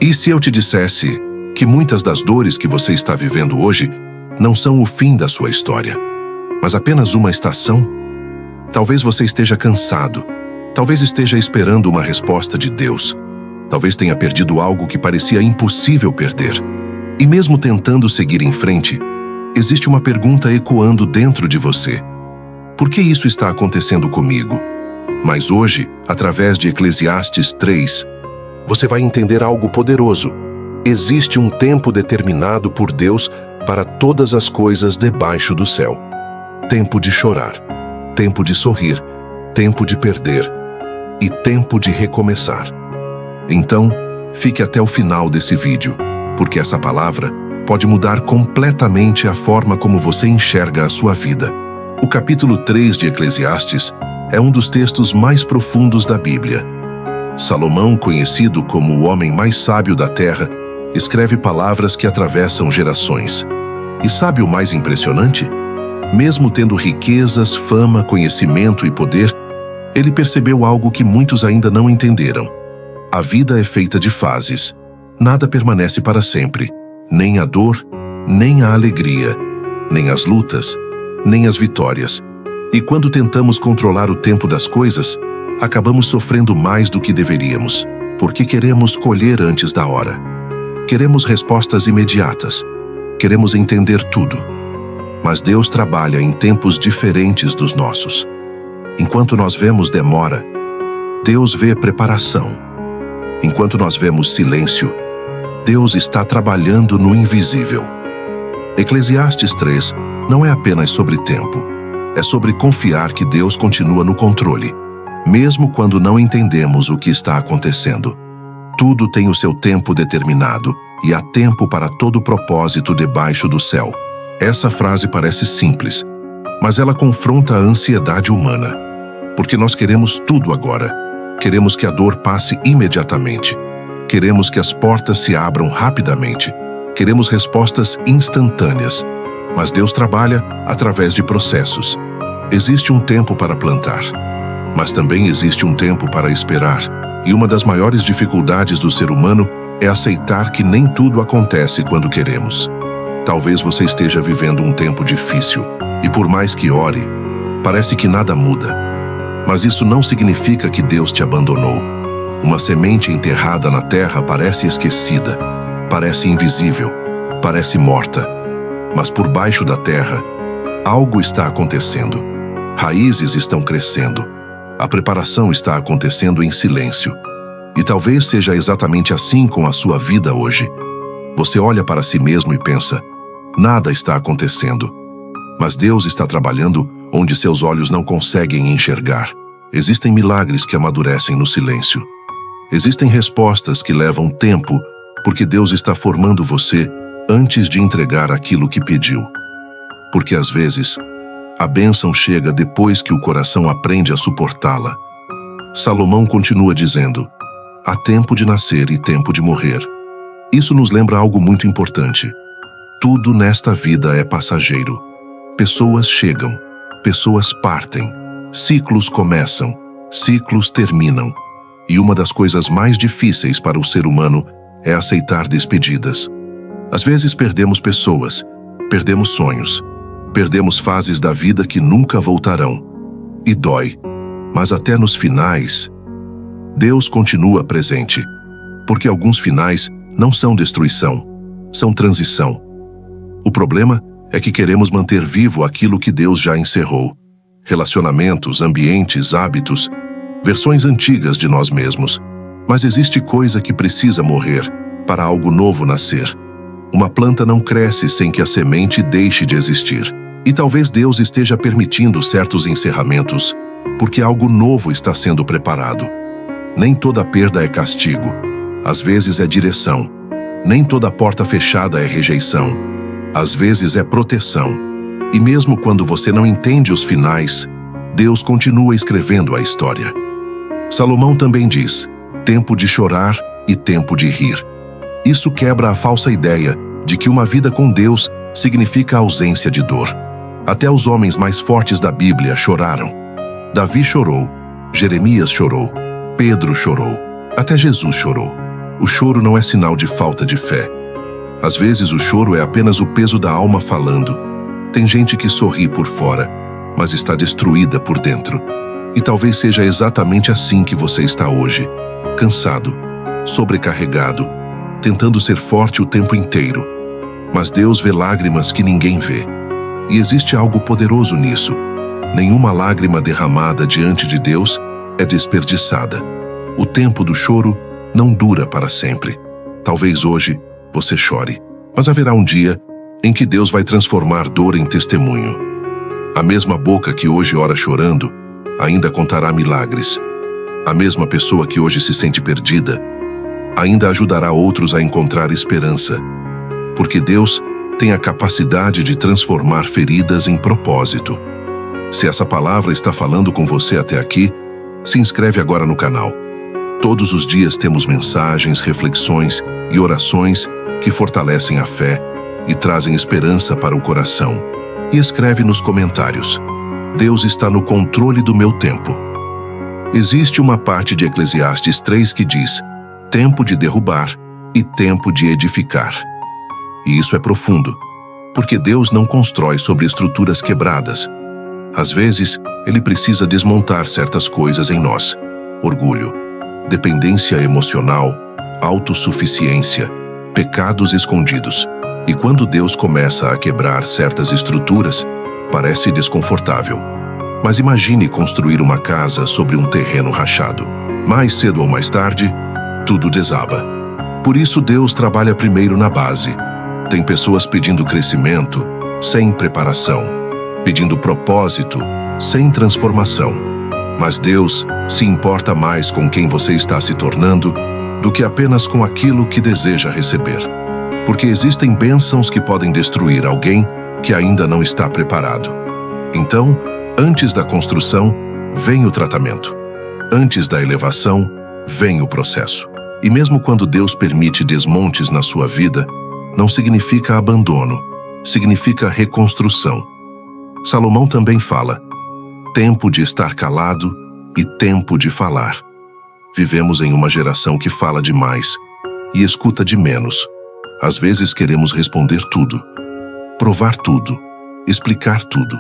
E se eu te dissesse que muitas das dores que você está vivendo hoje não são o fim da sua história, mas apenas uma estação? Talvez você esteja cansado, talvez esteja esperando uma resposta de Deus, talvez tenha perdido algo que parecia impossível perder. E mesmo tentando seguir em frente, existe uma pergunta ecoando dentro de você. Por que isso está acontecendo comigo? Mas hoje, através de Eclesiastes 3, você vai entender algo poderoso. Existe um tempo determinado por Deus para todas as coisas debaixo do céu. Tempo de chorar, tempo de sorrir, tempo de perder e tempo de recomeçar. Então, fique até o final desse vídeo, porque essa palavra pode mudar completamente a forma como você enxerga a sua vida. O capítulo 3 de Eclesiastes é um dos textos mais profundos da Bíblia. Salomão, conhecido como o homem mais sábio da terra, escreve palavras que atravessam gerações. E sabe o mais impressionante? Mesmo tendo riquezas, fama, conhecimento e poder, ele percebeu algo que muitos ainda não entenderam. A vida é feita de fases. Nada permanece para sempre. Nem a dor, nem a alegria, nem as lutas, nem as vitórias. E quando tentamos controlar o tempo das coisas, acabamos sofrendo mais do que deveríamos, porque queremos colher antes da hora. Queremos respostas imediatas. Queremos entender tudo. Mas Deus trabalha em tempos diferentes dos nossos. Enquanto nós vemos demora, Deus vê preparação. Enquanto nós vemos silêncio, Deus está trabalhando no invisível. Eclesiastes 3 não é apenas sobre tempo. É sobre confiar que Deus continua no controle, mesmo quando não entendemos o que está acontecendo. Tudo tem o seu tempo determinado e há tempo para todo propósito debaixo do céu. Essa frase parece simples, mas ela confronta a ansiedade humana. Porque nós queremos tudo agora. Queremos que a dor passe imediatamente. Queremos que as portas se abram rapidamente. Queremos respostas instantâneas. Mas Deus trabalha através de processos. Existe um tempo para plantar, mas também existe um tempo para esperar. E uma das maiores dificuldades do ser humano é aceitar que nem tudo acontece quando queremos. Talvez você esteja vivendo um tempo difícil, e por mais que ore, parece que nada muda. Mas isso não significa que Deus te abandonou. Uma semente enterrada na terra parece esquecida, parece invisível, parece morta. Mas por baixo da terra, algo está acontecendo. Raízes estão crescendo. A preparação está acontecendo em silêncio. E talvez seja exatamente assim com a sua vida hoje. Você olha para si mesmo e pensa, nada está acontecendo. Mas Deus está trabalhando onde seus olhos não conseguem enxergar. Existem milagres que amadurecem no silêncio. Existem respostas que levam tempo, porque Deus está formando você antes de entregar aquilo que pediu. Porque às vezes, a bênção chega depois que o coração aprende a suportá-la. Salomão continua dizendo, há tempo de nascer e tempo de morrer. Isso nos lembra algo muito importante. Tudo nesta vida é passageiro. Pessoas chegam, pessoas partem, ciclos começam, ciclos terminam. E uma das coisas mais difíceis para o ser humano é aceitar despedidas. Às vezes perdemos pessoas, perdemos sonhos, perdemos fases da vida que nunca voltarão. E dói. Mas até nos finais, Deus continua presente. Porque alguns finais não são destruição, são transição. O problema é que queremos manter vivo aquilo que Deus já encerrou. Relacionamentos, ambientes, hábitos, versões antigas de nós mesmos. Mas existe coisa que precisa morrer para algo novo nascer. Uma planta não cresce sem que a semente deixe de existir. E talvez Deus esteja permitindo certos encerramentos, porque algo novo está sendo preparado. Nem toda perda é castigo. Às vezes é direção. Nem toda porta fechada é rejeição. Às vezes é proteção. E mesmo quando você não entende os finais, Deus continua escrevendo a história. Salomão também diz, tempo de chorar e tempo de rir. Isso quebra a falsa ideia de que uma vida com Deus significa ausência de dor. Até os homens mais fortes da Bíblia choraram. Davi chorou, Jeremias chorou, Pedro chorou, até Jesus chorou. O choro não é sinal de falta de fé. Às vezes o choro é apenas o peso da alma falando. Tem gente que sorri por fora, mas está destruída por dentro. E talvez seja exatamente assim que você está hoje. Cansado, sobrecarregado, tentando ser forte o tempo inteiro. Mas Deus vê lágrimas que ninguém vê. E existe algo poderoso nisso. Nenhuma lágrima derramada diante de Deus é desperdiçada. O tempo do choro não dura para sempre. Talvez hoje você chore, mas haverá um dia em que Deus vai transformar dor em testemunho. A mesma boca que hoje ora chorando, ainda contará milagres. A mesma pessoa que hoje se sente perdida, ainda ajudará outros a encontrar esperança. Porque Deus tem a capacidade de transformar feridas em propósito. Se essa palavra está falando com você até aqui, se inscreve agora no canal. Todos os dias temos mensagens, reflexões e orações que fortalecem a fé e trazem esperança para o coração. E escreve nos comentários: Deus está no controle do meu tempo. Existe uma parte de Eclesiastes 3 que diz: tempo de derrubar e tempo de edificar. E isso é profundo, porque Deus não constrói sobre estruturas quebradas. Às vezes, Ele precisa desmontar certas coisas em nós: orgulho, dependência emocional, autossuficiência, pecados escondidos. E quando Deus começa a quebrar certas estruturas, parece desconfortável. Mas imagine construir uma casa sobre um terreno rachado. Mais cedo ou mais tarde, tudo desaba. Por isso Deus trabalha primeiro na base. Tem pessoas pedindo crescimento, sem preparação, pedindo propósito, sem transformação. Mas Deus se importa mais com quem você está se tornando do que apenas com aquilo que deseja receber. Porque existem bênçãos que podem destruir alguém que ainda não está preparado. Então, antes da construção, vem o tratamento. Antes da elevação, vem o processo. E mesmo quando Deus permite desmontes na sua vida, não significa abandono, significa reconstrução. Salomão também fala: tempo de estar calado e tempo de falar. Vivemos em uma geração que fala demais e escuta de menos. Às vezes queremos responder tudo, provar tudo, explicar tudo.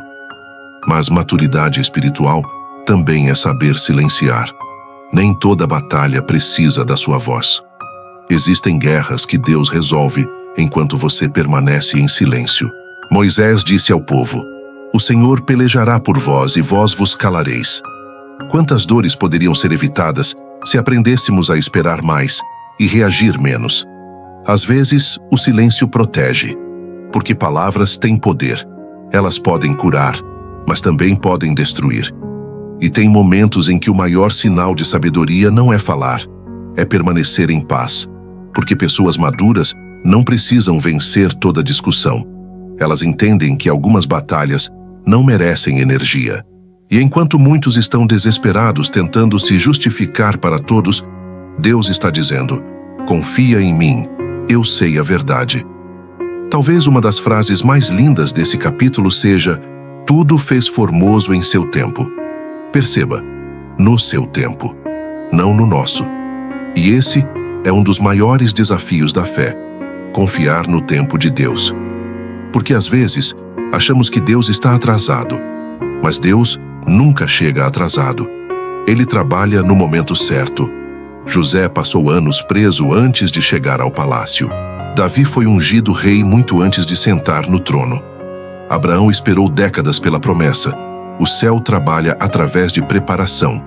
Mas maturidade espiritual também é saber silenciar. Nem toda batalha precisa da sua voz. Existem guerras que Deus resolve enquanto você permanece em silêncio. Moisés disse ao povo: o Senhor pelejará por vós e vós vos calareis. Quantas dores poderiam ser evitadas se aprendêssemos a esperar mais e reagir menos? Às vezes, o silêncio protege, porque palavras têm poder. Elas podem curar, mas também podem destruir. E tem momentos em que o maior sinal de sabedoria não é falar, é permanecer em paz, porque pessoas maduras não precisam vencer toda discussão. Elas entendem que algumas batalhas não merecem energia. E enquanto muitos estão desesperados tentando se justificar para todos, Deus está dizendo: confia em mim, eu sei a verdade. Talvez uma das frases mais lindas desse capítulo seja: tudo fez formoso em seu tempo. Perceba, no seu tempo, não no nosso. E esse é um dos maiores desafios da fé: confiar no tempo de Deus. Porque às vezes achamos que Deus está atrasado, mas Deus nunca chega atrasado. Ele trabalha no momento certo. José passou anos preso antes de chegar ao palácio. Davi foi ungido rei muito antes de sentar no trono. Abraão esperou décadas pela promessa. O céu trabalha através de preparação.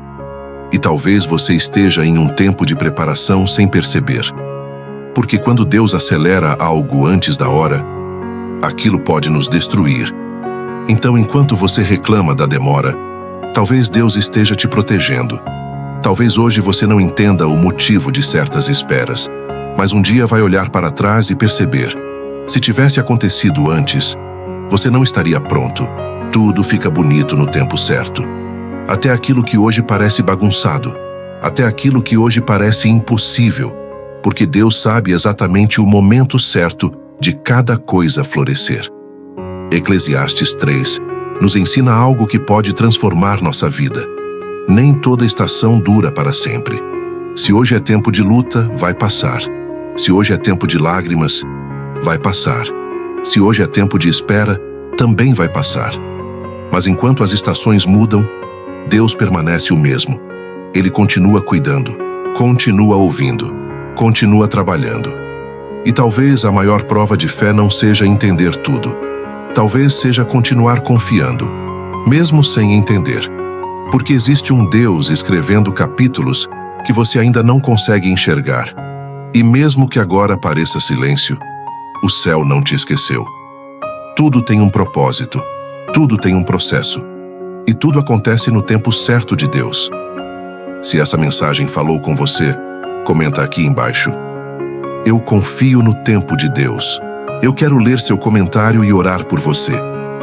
E talvez você esteja em um tempo de preparação sem perceber. Porque quando Deus acelera algo antes da hora, aquilo pode nos destruir. Então, enquanto você reclama da demora, talvez Deus esteja te protegendo. Talvez hoje você não entenda o motivo de certas esperas, mas um dia vai olhar para trás e perceber: se tivesse acontecido antes, você não estaria pronto. Tudo fica bonito no tempo certo. Até aquilo que hoje parece bagunçado, até aquilo que hoje parece impossível, porque Deus sabe exatamente o momento certo de cada coisa florescer. Eclesiastes 3 nos ensina algo que pode transformar nossa vida. Nem toda estação dura para sempre. Se hoje é tempo de luta, vai passar. Se hoje é tempo de lágrimas, vai passar. Se hoje é tempo de espera, também vai passar. Mas enquanto as estações mudam, Deus permanece o mesmo. Ele continua cuidando, continua ouvindo, continua trabalhando. E talvez a maior prova de fé não seja entender tudo. Talvez seja continuar confiando, mesmo sem entender. Porque existe um Deus escrevendo capítulos que você ainda não consegue enxergar. E mesmo que agora pareça silêncio, o céu não te esqueceu. Tudo tem um propósito, tudo tem um processo. E tudo acontece no tempo certo de Deus. Se essa mensagem falou com você, comenta aqui embaixo. Eu confio no tempo de Deus. Eu quero ler seu comentário e orar por você.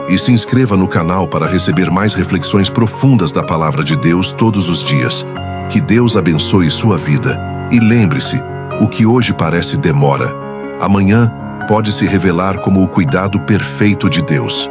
E se inscreva no canal para receber mais reflexões profundas da Palavra de Deus todos os dias. Que Deus abençoe sua vida. E lembre-se, o que hoje parece demora, amanhã pode se revelar como o cuidado perfeito de Deus.